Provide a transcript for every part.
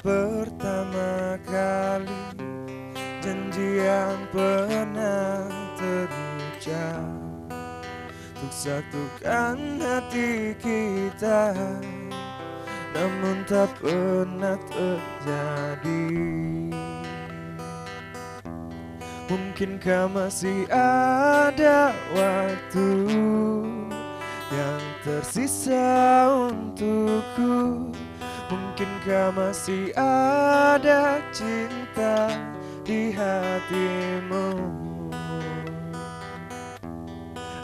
pertama kali, janji yang pernah terucap untuk satukan hati kita, namun tak pernah terjadi. Mungkinkah masih ada waktu yang tersisa untukku? Mungkinkah masih ada cinta di hatimu?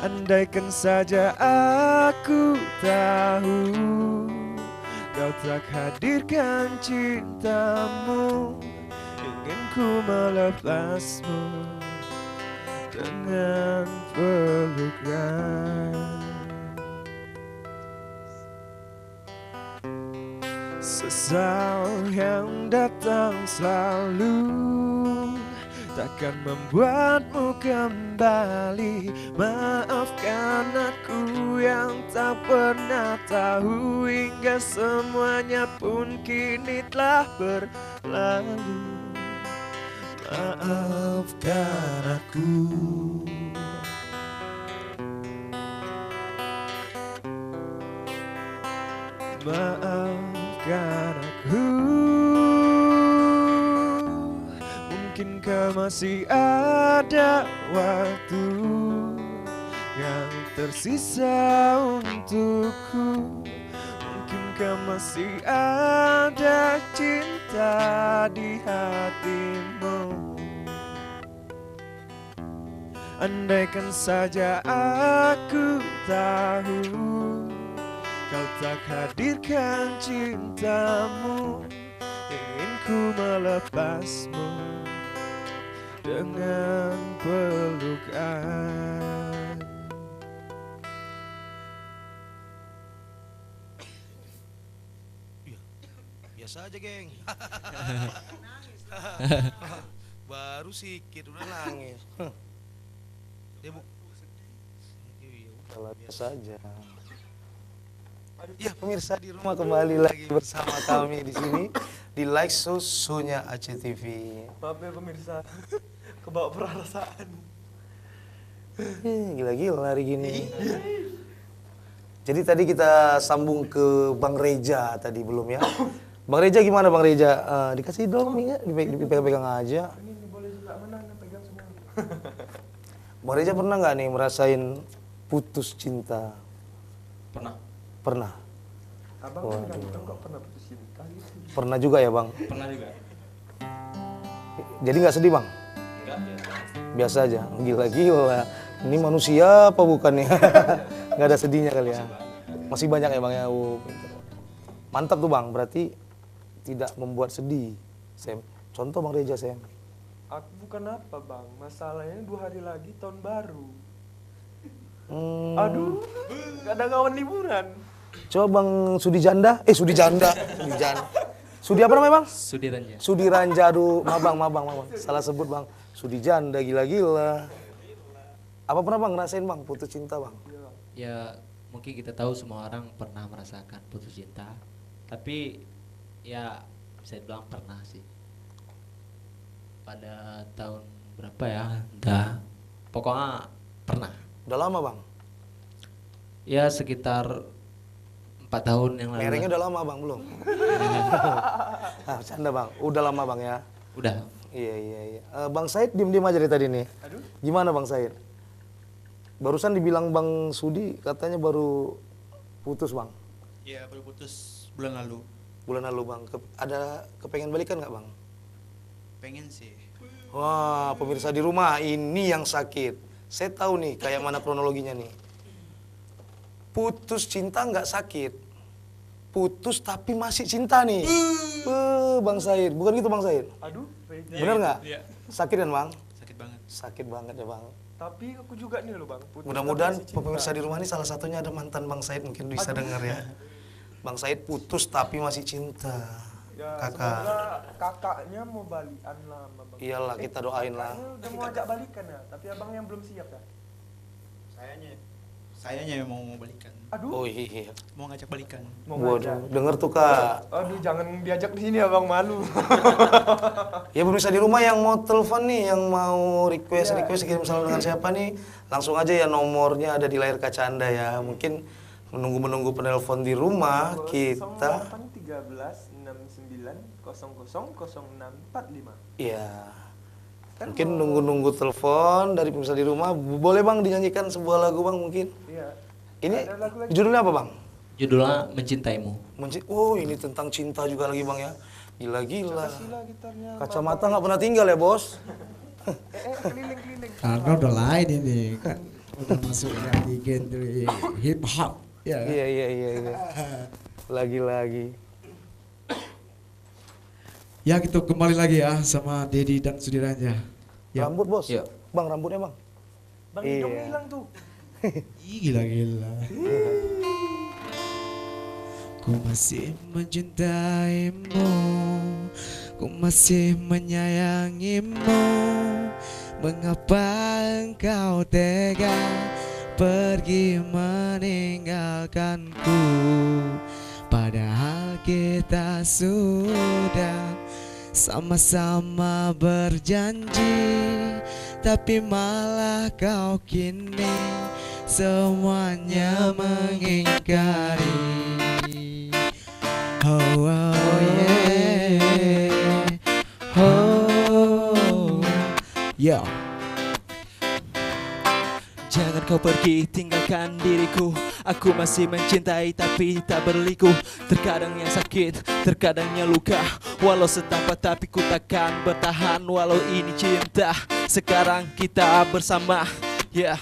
Andaikan saja aku tahu kau tak hadirkan cintamu, ingin ku melepasmu dengan pelukan. Sesal yang datang selalu takkan membuatmu kembali. Maafkan aku yang tak pernah tahu, hingga semuanya pun kini telah berlalu. Maafkan aku. Maafkan aku. Mungkinkah masih ada waktu yang tersisa untukku? Mungkinkah masih ada cinta di hatimu? Andaikan saja aku tahu kau tak hadirkan cintamu, ingin ku melepasmu dengan pelukan. Biasa aja, geng. Baru sikit udah nangis. Dia biasa aja. Ya pemirsa di rumah, kembali lagi bersama kami di sini di Like Susunya Aceh TV. Maaf ya pemirsa, kebawa perasaan. Gila-gila hari gini. Jadi tadi kita sambung ke Bang Reja tadi belum ya? Bang Reja gimana Bang Reja? Dikasih dong nih ya, dipegang-pegang aja. Ini boleh juga menang, pegang semua. Bang Reja pernah nggak nih merasain putus cinta? Pernah. Pernah. Abang kan ganteng kok pernah putus cinta gitu. Pernah juga ya Bang? Pernah juga. Jadi nggak sedih Bang? Enggak, Biasa aja. Gila-gila. Ini manusia apa bukan ya? Nggak ada sedihnya kali ya? Masih banyak ya Bang ya? Mantap tuh Bang, berarti tidak membuat sedih. Sam. Contoh Bang Reja, Sam. Aku bukan apa bang, masalahnya 2 hari lagi tahun baru. Aduh, gak ada kawan liburan. Coba Bang Sudi Janda. Sudi Janda. Sudi Janda. Sudi apa namanya Bang? Sudi Ranja. Sudi Ranja. Aduh, mabang. Salah sebut Bang. Sudi Janda, gila-gila. Apa pernah Bang ngerasain Bang putus cinta Bang? Ya mungkin kita tahu semua orang pernah merasakan putus cinta. Tapi ya bisa dibilang pernah sih. Pada tahun berapa ya? Entah. Pokoknya pernah. Udah lama Bang? Ya sekitar 4 tahun yang lalu. Merengnya udah lama Bang belum? Bercanda Bang. Udah lama Bang ya? Udah. Iya. Bang Said diem-diem aja dari tadi nih. Aduh. Gimana Bang Said? Barusan dibilang Bang Sudi katanya baru putus Bang. Iya, baru putus bulan lalu. Bulan lalu Bang. Ada kepengen balikan nggak Bang? Pengen sih. Wah, pemirsa di rumah, ini yang sakit. Saya tahu nih kayak mana kronologinya nih. Putus cinta nggak sakit. Putus tapi masih cinta nih. Bang Said, bukan gitu Bang Said? Aduh, Reja. Bener nggak? Iya. Sakit kan Bang? Sakit banget. Sakit banget ya Bang. Tapi aku juga nih loh bang. putus Mudah-mudahan tapi masih cinta. pemirsa di rumah ini salah satunya ada mantan Bang Said, mungkin bisa dengar ya. Bang Said putus tapi masih cinta. Ya, Kakak. semoga kakaknya mau balikan lah sama bang. Iyalah, kita doain lah. Kakaknya udah mau ajak balikan ya, tapi abang yang belum siap ya. Sayanya yang mau balikan. Aduh, Oh iya. Mau ngajak balikan. mau ngajak. Waduh, denger tuh Kak. Aduh, jangan diajak di sini abang, malu. Ya pemirsa di rumah yang mau telepon nih, yang mau request Iya. kirim salam dengan siapa nih, langsung aja ya, nomornya ada di layar kaca Anda ya. Mungkin menunggu penelpon di rumah kita. 0813 69 00 0645. Iya. Mungkin nunggu telepon dari pemirsa di rumah. Boleh Bang dinyanyikan sebuah lagu Bang mungkin? Iya. Ini Ada lagu lagi. judulnya apa Bang? Judulnya Mencintaimu. Oh ini tentang cinta juga lagi Bang ya. Gila-gila. Sila gitarnya. Kacamata nggak pernah tinggal ya bos? Keliling-keliling. Karena udah lain ini kan, udah masuknya di genre hip hop ya. Iya. Lagi-lagi. Ya kita kembali lagi ya sama Dedi dan Sudiranja. Ya. Rambut bos? Yuk. Bang rambutnya Bang? Bang Iya. hidungnya hilang tuh. Ih, gila. Ku masih mencintaimu, ku masih menyayangimu. Mengapa engkau tega pergi meninggalkanku? Padahal kita sudah sama-sama berjanji, tapi malah kau kini semuanya mengingkari. Oh, yeah. Oh, yeah. Jangan kau pergi tinggalkan diriku. Aku masih mencintai tapi tak berliku. Terkadang yang sakit, terkadangnya luka. Walau setampa tapi ku takkan bertahan. Walau ini cinta, sekarang kita bersama. Yeah.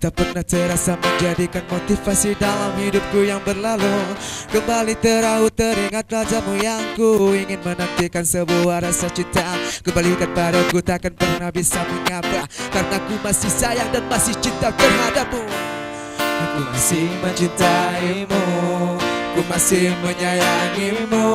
Tak pernah terasa menjadikan motivasi dalam hidupku yang berlalu. Kembali teraut teringat wajahmu yang ku ingin menantikan sebuah rasa cinta. Kembalikan padaku takkan pernah bisa mengapa, karena ku masih sayang dan masih cinta terhadapmu. Aku masih mencintaimu, ku masih menyayangimu.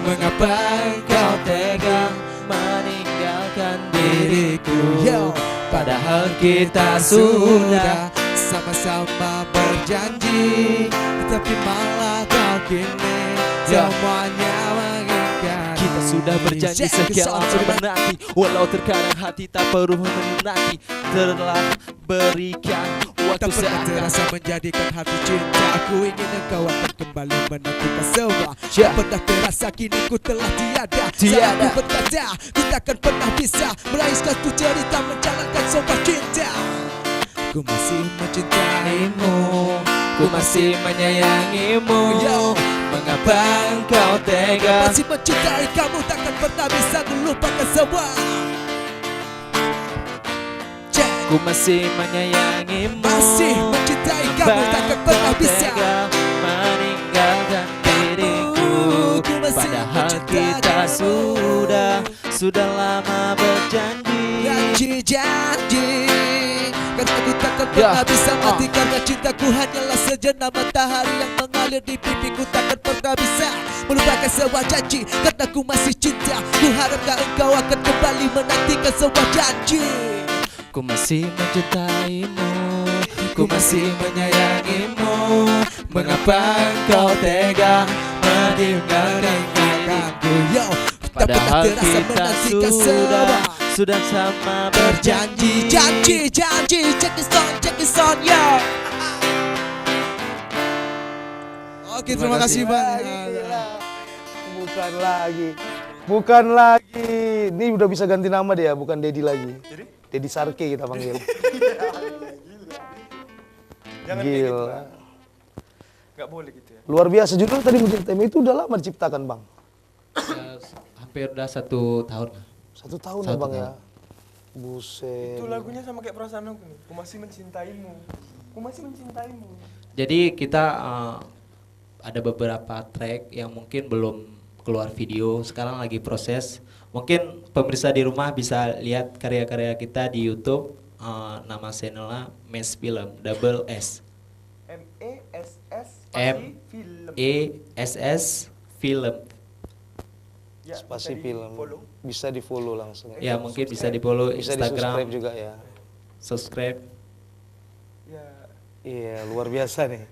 Mengapa engkau tega meninggalkan diriku? Yo. Padahal kita sudah sama-sama berjanji, tapi malah kau kini semuanya mengingkari. Kita sudah berjanji sekian lama menanti. Walau terkadang hati tak perlu menanti. Telah berikan waktu Tak pernah seakan terasa menjadikan hati cinta. Aku ingin engkau akan kembali menantikan semua. Yeah. Tak pernah terasa kini ku telah tiada. Tiada. Saat ku berkata ku takkan pernah bisa meraih satu cerita menjalankan sebuah cinta. Ku masih mencintaimu, ku masih menyayangimu. Yo. Mengapa engkau tega? masih mencintai kamu, takkan pernah bisa melupakan semua. Check. Ku masih menyayangimu. Masih mencintai kamu, takkan pernah Engkau bisa tega meninggalkan diriku. Ku masih Padahal mencintai kita kamu. sudah lama berjanji. Janji, karena aku takkan pernah bisa mati, karena cintaku hanyalah sejenak matahari yang mengalir di pipiku. Takkan pernah bisa melupakan sebuah janji, karena ku masih cinta. Ku harapkan engkau akan kembali menantikan sebuah janji. Ku masih mencintaimu, ku masih menyayangimu. Mengapa engkau tega meninggalkan diriku? Yo, tak pernah Padahal terasa kita menantikan semua. sudah sama Berjanji, berjanji. janji, check this on, yo. Oke, terima kasih Bang. Bukan lagi. Ini udah bisa ganti nama dia, bukan Dedi lagi. Dedi Sarke kita panggil. Jangan kayak gitu. Gila. Nggak boleh gitu ya. Luar biasa, judul tadi Mencintaimu itu udah lama diciptakan Bang. Ya, hampir udah 1 tahun. 1 tahun ya Satu Bang ya. tahun. Buset. Itu lagunya sama kayak perasaan aku nih. Ku masih mencintaimu. Ku masih mencintaimu. Jadi kita ada beberapa track yang mungkin belum keluar video, sekarang lagi proses. Mungkin pemirsa di rumah bisa lihat karya-karya kita di YouTube. Nama channelnya Mes Film, double S. MESS M film. ESS Film. Ya, Spasi bisa film. di-follow. Bisa di follow langsung. Ya mungkin bisa di follow Bisa di Instagram, subscribe juga ya. subscribe. Iya, luar biasa nih.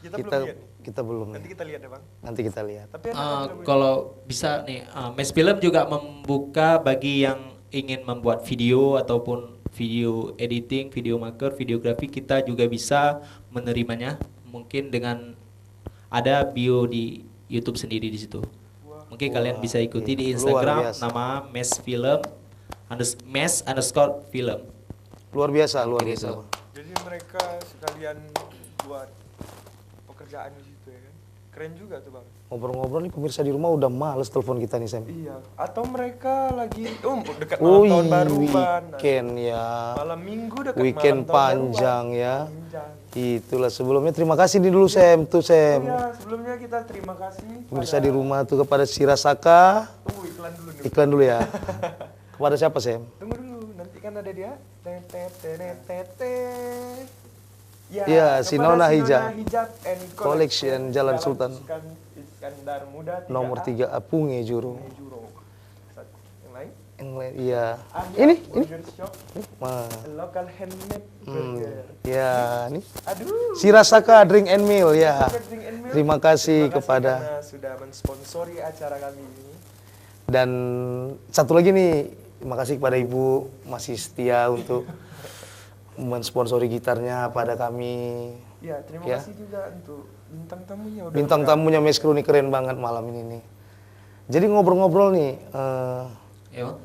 Kita Kita belum lihat. kita belum. Nanti kita lihat ya bang. Nanti kita lihat. Tapi enak kan lagunya? Kalau bisa nih, Mes Film juga membuka bagi yang ingin membuat video ataupun video editing, video maker, videografi, kita juga bisa menerimanya. Mungkin dengan ada bio di YouTube sendiri di situ. Mungkin kalian bisa ikuti di luar Instagram biasa. nama Mes Film, Mes_Film. Luar biasa, luar Oke, biasa. gitu. Jadi mereka sekalian buat pekerjaan di situ ya kan. Keren juga tuh bang. Ngobrol-ngobrol nih pemirsa di rumah udah males telepon kita nih, Sam. Iya. Atau mereka lagi dekat Oh, malam tahun baru ban. weekend ya. Malam minggu dekat Weekend malam tahun panjang baruan. ya. Panjang. Itulah sebelumnya terima kasih nih dulu Sam, tuh Sam. Iya, sebelumnya kita terima kasih Pemirsa di rumah tuh kepada Shirasaka. Tunggu iklan dulu nih. Iklan dulu ya. Kepada siapa Sam? Tunggu dulu, nanti kan ada dia. Ya, Iya, kepada Sinona Hijab. Hijab and Collection, Jalan Sultan. Iskandar Muda 3A. Nomor 3 Apunge Juru. Juro. Yang lain? Yang lain, iya. Ahya Ini. Burger Shop, Mah. local handmade burger. Ya, nih. Aduh. Shirasaka Drink and Meal ya. Drink and Milk. Terima kasih Terima kepada karena sudah mensponsori acara kami ini. dan satu lagi nih, terima kasih kepada Ibu masih setia untuk mensponsori gitarnya pada kami. Ya, terima Ya. kasih juga untuk bintang tamunya. Udah Bintang tamunya Meskru nih keren banget malam ini nih. Jadi ngobrol-ngobrol nih, Ya, Bang.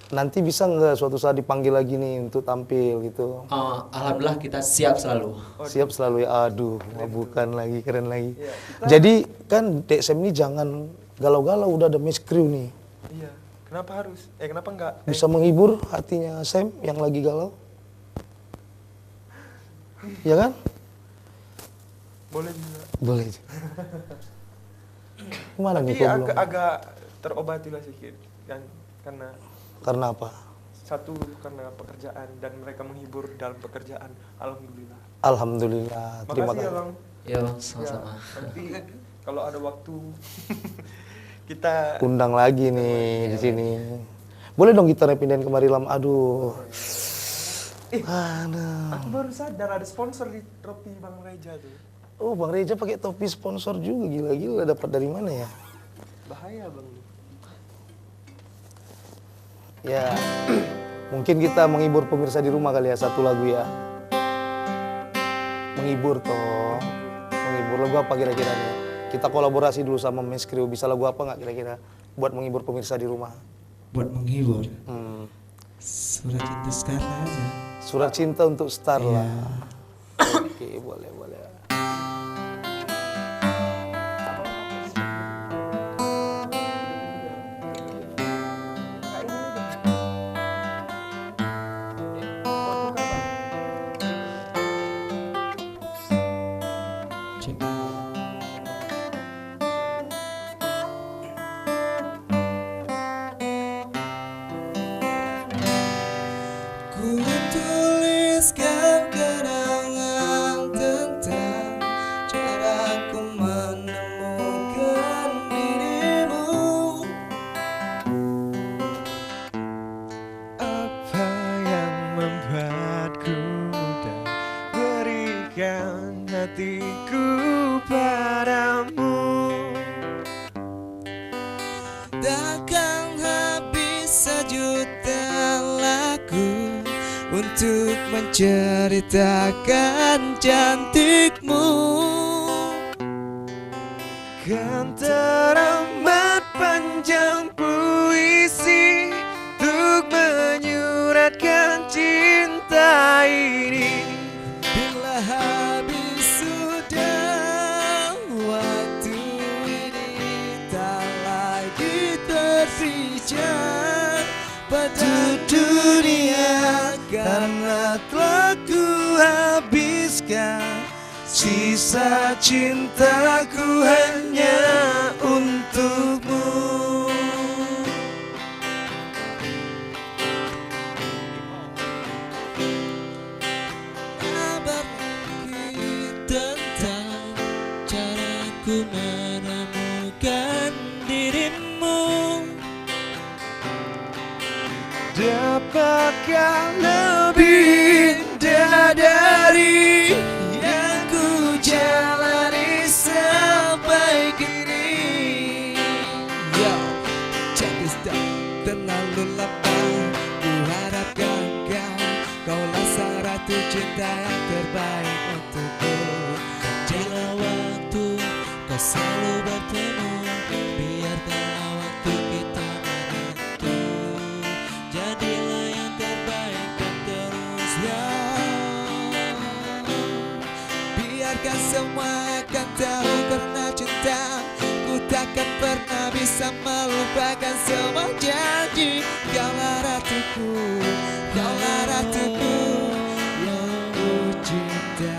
nanti bisa nggak suatu saat dipanggil lagi nih untuk tampil gitu? Alhamdulillah kita siap selalu. Siap selalu ya. Aduh, bukan lagi, keren lagi. Iya, Jadi kan DSM ini jangan galau-galau, udah ada Meskru nih. Iya. Kenapa harus? Kenapa enggak? Bisa menghibur hatinya Sam yang lagi galau. Ya kan? Boleh juga. Boleh. Gimana Tapi nih kok belum? agak terobati lah sedikit kan karena Karena apa? satu karena pekerjaan dan mereka menghibur dalam pekerjaan. Alhamdulillah. Alhamdulillah. Terima Makasih ya kasih. bang. Ya, Bang, Ya, sama-sama. nanti kalau ada waktu kita Undang lagi nih di sini. Boleh dong gitarnya pindahin kemari lam. Aduh. Aduh. aku baru sadar ada sponsor di tropi Bang Reja tuh. Oh, Bang Reja pakai topi sponsor juga, gila-gila dapat dari mana ya? Bahaya bang. Ya. Mungkin kita menghibur pemirsa di rumah kali ya, satu lagu ya. Menghibur toh. Menghibur lagu apa kira-kira nih? Kita kolaborasi dulu sama Meskru, bisa lagu apa nggak kira-kira buat menghibur pemirsa di rumah? Buat menghibur. Surat cinta sekarang aja. Surat cinta untuk Starla. Oke, boleh, boleh. Cek. Ku tuliskan kenangan tentang caraku menemukan dirimu. Apa yang membuatku mudah berikan hatiku padamu? Takkan habis sejuta lagu untuk menceritakan cantikmu. Kan teramat panjang puisi untuk menyuratkan cinta ini. Bila habis sudah waktu ini tak lagi tersisa pada dunia, karena telah ku habiskan sisa cintaku hanya untukmu. Kabar lagi tentang caraku menemukan dirimu. Dapatkah lebih indah dari cinta yang terbaik untukku. Janganlah waktu kau selalu bertemu, biarkanlah waktu kita menentu. Jadilah yang terbaik dan terus ya. Biarkan semua akan tahu karena cinta ku takkan pernah bisa melupakan semua janji. Kaulah ratuku, kaulah ratuku yang ku cinta.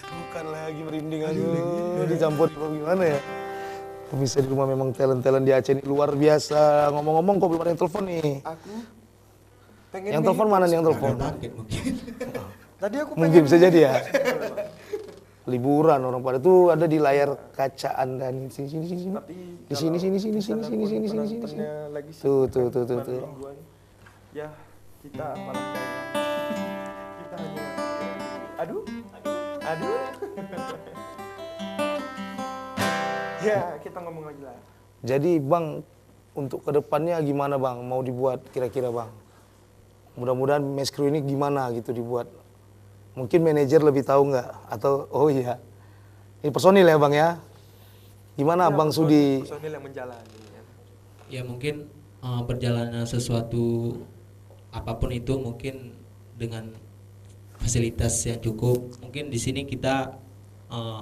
Bukan lagi merinding aku, dicampur gimana ya? Pemirsa di rumah memang talent-talent di Aceh ini luar biasa. Ngomong-ngomong kok belum ada yang telepon nih. Aku pengen Yang telepon mana nih yang telepon? Tadi aku Mungkin bisa jadi ya. Liburan orang pada tuh ada di layar kaca Anda nih. Sini sini sini. Di sini sini sini sini sini sini sini sini. Tuh tuh tuh tuh tuh. Ya, kita malah kita hanya aduh. Ya, kita ngomong lagi lah. Jadi Bang, untuk kedepannya gimana Bang? Mau dibuat kira-kira Bang? Mudah-mudahan Meskrew ini gimana gitu dibuat. Mungkin manajer lebih tahu nggak? Atau oh iya, ini personil ya Bang ya? Gimana Ya, Bang Sudi? personil yang menjalani. Ya mungkin perjalanan sesuatu apapun itu mungkin dengan fasilitas yang cukup. Mungkin di sini kita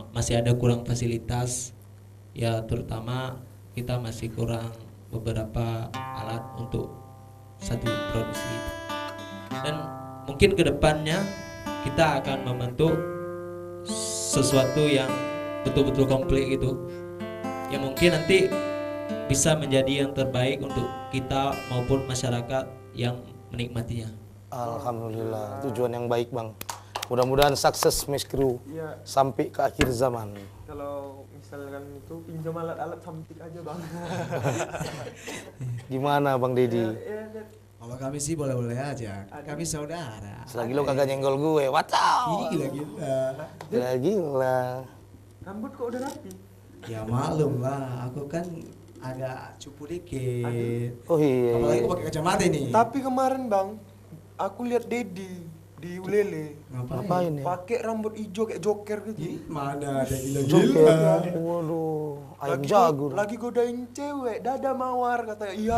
masih ada kurang fasilitas. Ya terutama kita masih kurang beberapa alat untuk satu produksi. Dan mungkin kedepannya kita akan membentuk sesuatu yang betul-betul komplit gitu. Ya mungkin nanti bisa menjadi yang terbaik untuk kita maupun masyarakat yang menikmatinya. Alhamdulillah, tujuan yang baik Bang. Mudah-mudahan sukses Meskrew Iya, sampai ke akhir zaman. kalau misalkan itu pinjam alat-alat samping aja Bang. Gimana Bang Dedi? Ya, Kalau kami sih boleh-boleh aja. Kami saudara. Selagi lo kagak nyenggol gue, watau. Gila-gila. Gila. rambut kok udah rapi. Ya maklum lah, aku kan agak cupu dikit. Oh iya. Apalagi aku pakai kacamata ini. Tapi kemarin Bang, aku lihat Dedi di Ulele. Ngapain ya? Pakai rambut hijau kayak joker gitu. Ih, mana ada Joker. gila-gila. Waduh, ayam Lagi jago. lagi godain cewek, dada mawar katanya. Iya.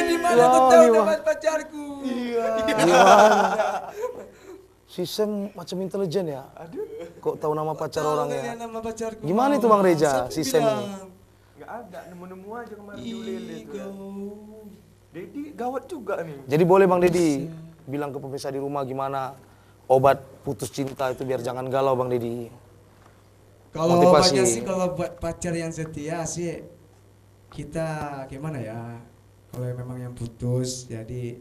Di mana aku tahu dapat pacarku? Iya. Si Sam macam intelijen ya? Aduh, Kok tahu nama pacar orang ya? Nama pacarku. Gimana itu Bang Reja, Siapa si Sam ini? bilang? nggak ada, nemu-nemu aja kemarin di Ulele Ih, tuh. Ya. kau. Dedi gawat juga nih. Jadi boleh Bang Dedi bilang ke pemirsa di rumah gimana obat putus cinta itu biar jangan galau Bang Dedi. Kalau Motivasi. obatnya sih kalau buat pacar yang setia sih kita gimana ya? Kalau memang yang putus jadi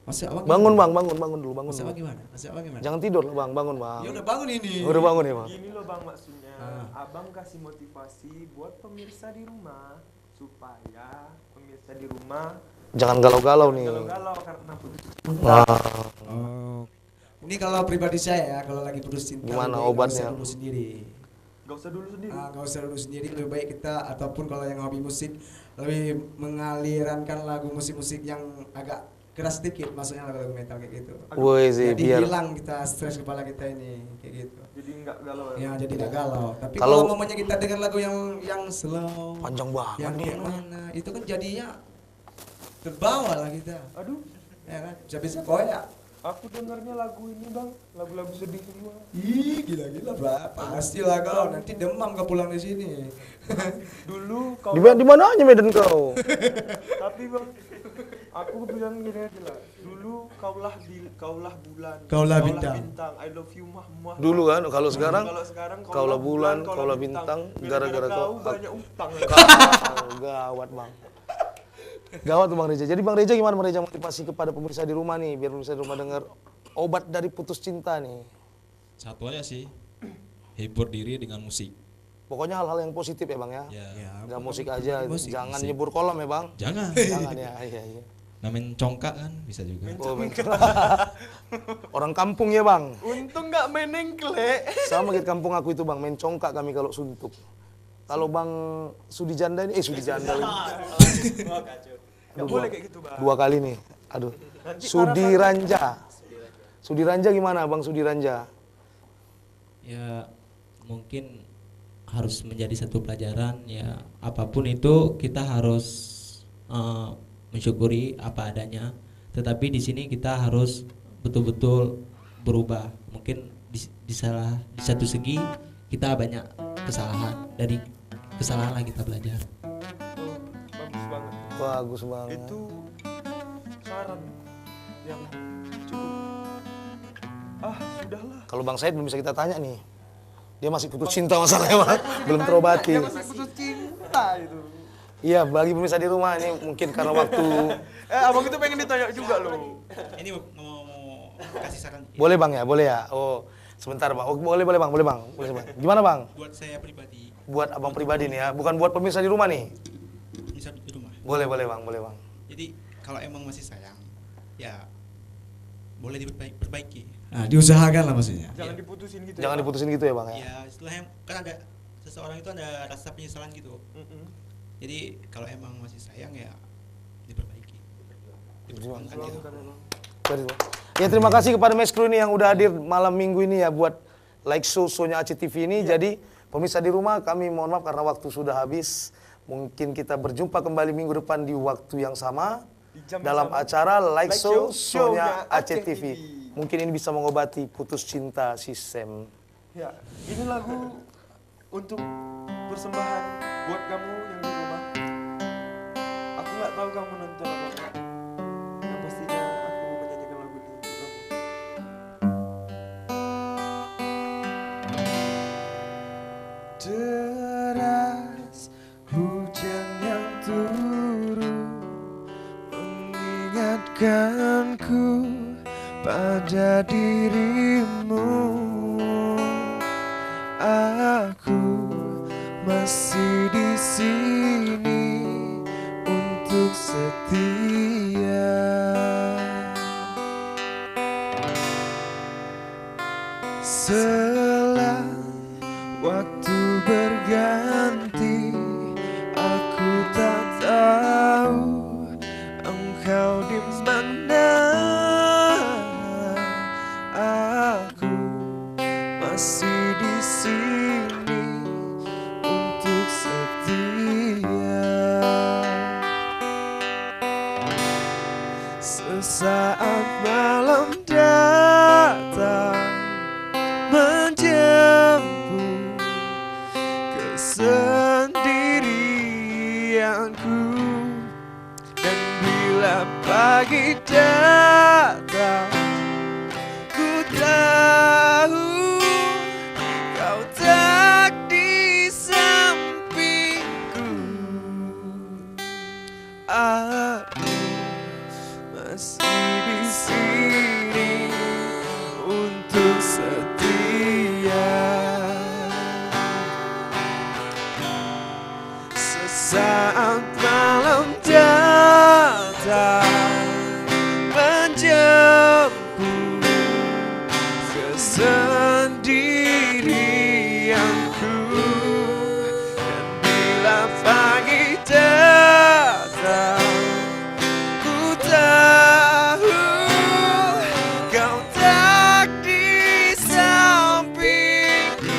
Mas Abang Bangun gimana? Bang, bangun dulu, bangun Mas dulu. Abang gimana? Mas Abang gimana? Jangan tidur lah Bang, bangun Bang. Ya udah bangun ini. Udah bangun ya Bang. Gini loh Bang maksudnya, Ah. Abang kasih motivasi buat pemirsa di rumah supaya pemirsa di rumah Jangan galau-galau nih. galau-galau karena putus. Nah, Oh. Ini kalau pribadi saya ya, kalau lagi putus cinta Gimana lebih nggak obatnya? usah dulu sendiri. Gak usah dulu sendiri. Nggak usah dulu sendiri, lebih baik kita ataupun kalau yang hobi musik lebih mengalirkan lagu musik-musik yang agak keras sedikit, maksudnya lagu metal kayak gitu. woi sih Jadi biar hilang kita stres kepala kita ini kayak gitu. Jadi nggak galau. Ya jadi nggak galau. Tapi Kalau- kalau mamanya kita dengar lagu yang slow, panjang banget yang nih. kayak mana, itu kan jadinya terbawa lah kita. Aduh, Ya kan? Bisa koyak. aku dengarnya lagu ini Bang, lagu-lagu sedih semua. Ih, gila-gila berapa? Pastilah kau nanti demam kau pulang di sini. Dulu kau Di mana aja Medan kau? tapi Bang, aku bilang gini aja lah. Dulu kaulah bulan. Kaulah bintang. I love you mah. Dulu kan, kalau sekarang Kalau sekarang kaulah bulan, kaulah bintang, gara-gara kau banyak utang. gawat Bang. Gawat tuh Bang Reja. Jadi Bang Reja gimana Bang Reja motivasi kepada pemirsa di rumah nih, biar pemirsa di rumah dengar obat dari putus cinta nih. Satu aja sih, hibur diri dengan musik. Pokoknya hal-hal yang positif ya Bang ya. Ya, Gak musik aja, musik. jangan nyebur kolam ya Bang. jangan. Jangan ya, iya. Namain congkak kan bisa juga. Oh, orang kampung ya Bang. Untung nggak main engkle. Sama kayak kampung aku itu Bang, main congkak kami kalau suntuk. Kalau Bang Sudi Janda ini, Sudi Janda ini. Nggak boleh kayak gitu, Bang. 2 kali nih. Aduh. Nanti Sudi Ranja. Sudi Ranja gimana Bang Sudi Ranja? Ya mungkin harus menjadi satu pelajaran ya, apapun itu kita harus mensyukuri apa adanya, tetapi di sini kita harus betul-betul berubah. Mungkin di satu segi kita banyak kesalahan, dari kesalahan lah kita belajar. Bagus banget. Bagus banget. Itu saran yang cukup. Sudahlah. Kalau Bang Said belum bisa kita tanya nih. Dia masih putus cinta masalahnya, Bang. Belum terobati. Dia masih putus cinta itu. Iya, bagi pemirsa di rumah ini mungkin karena waktu. Abang itu pengen ditanya juga loh. Ini mau kasih saran. Boleh Bang ya, boleh ya. Oh, sebentar Bang. Oh, boleh Bang, boleh Bang. Boleh Bang. Gimana Bang? Buat saya pribadi, Buat Abang pribadi nih ya, bukan buat pemirsa di rumah nih. bisa di rumah. Boleh Bang, boleh Bang. Jadi kalau emang masih sayang, ya boleh diperbaiki. Nah, diusahakan lah maksudnya. Jangan diputusin gitu. Jangan ya, Bang. diputusin gitu ya Bang ya. Ya istilahnya kan ada seseorang itu ada rasa penyesalan gitu. Jadi kalau emang masih sayang ya diperbaiki. Diperjuangkan gitu. Ya terima kasih kepada Mas Kru ini yang udah hadir malam minggu ini ya buat like show-nya Aceh TV ini. Jadi pemirsa di rumah kami mohon maaf karena waktu sudah habis. Mungkin kita berjumpa kembali minggu depan di waktu yang sama Di jam dalam yang sama. acara like Show, show-nya show-nya Aceh Aceh TV. TV. Mungkin ini bisa mengobati putus cinta si Sam. Ya, ini lagu untuk persembahan buat kamu yang di rumah. Aku nggak tahu kamu nonton apa enggak. Yang pastinya aku menyanyikan lagu ini untuk kamu. Deras hujan yang turun mengingatkanku pada dirimu. Aku masih di sini untuk setia. Setelah waktu berganti, aku tak tahu engkau di mana. Aku masih di sini untuk setia. Sesaat malam datang menjemput kesendirianku, dan bila pagi datang ku tahu kau tak di sampingku. Aku masih di sini untuk setia. Sesaat malam datang menjemput kesendirianku, dan bila pagi datang ku tahu kau tak di sampingku.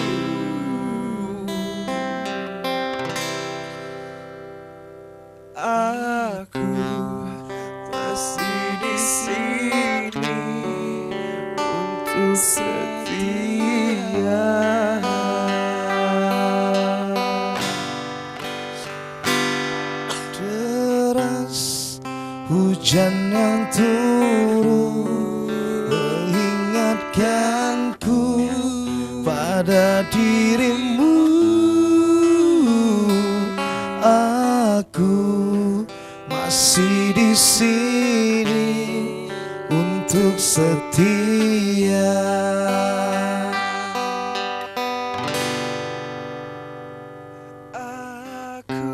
Aku masih di sini untuk setia. Deras hujan yang turun mengingatkanku pada dirimu. Aku masih di sini untuk setia. Aku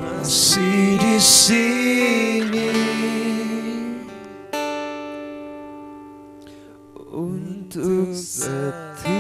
masih di sini untuk setia.